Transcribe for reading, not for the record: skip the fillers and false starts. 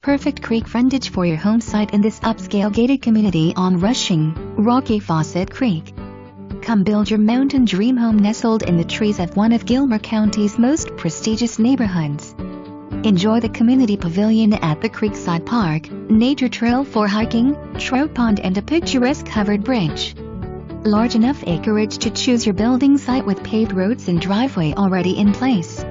perfect creek frontage for your home site in this upscale gated community on rushing, rocky Fausett Creek. Come build your mountain dream home nestled in the trees of one of Gilmer County's most prestigious neighborhoods. Enjoy the community pavilion at the Creekside Park, nature trail for hiking, trout pond and a picturesque covered bridge. Large enough acreage to choose your building site with paved roads and driveway already in place.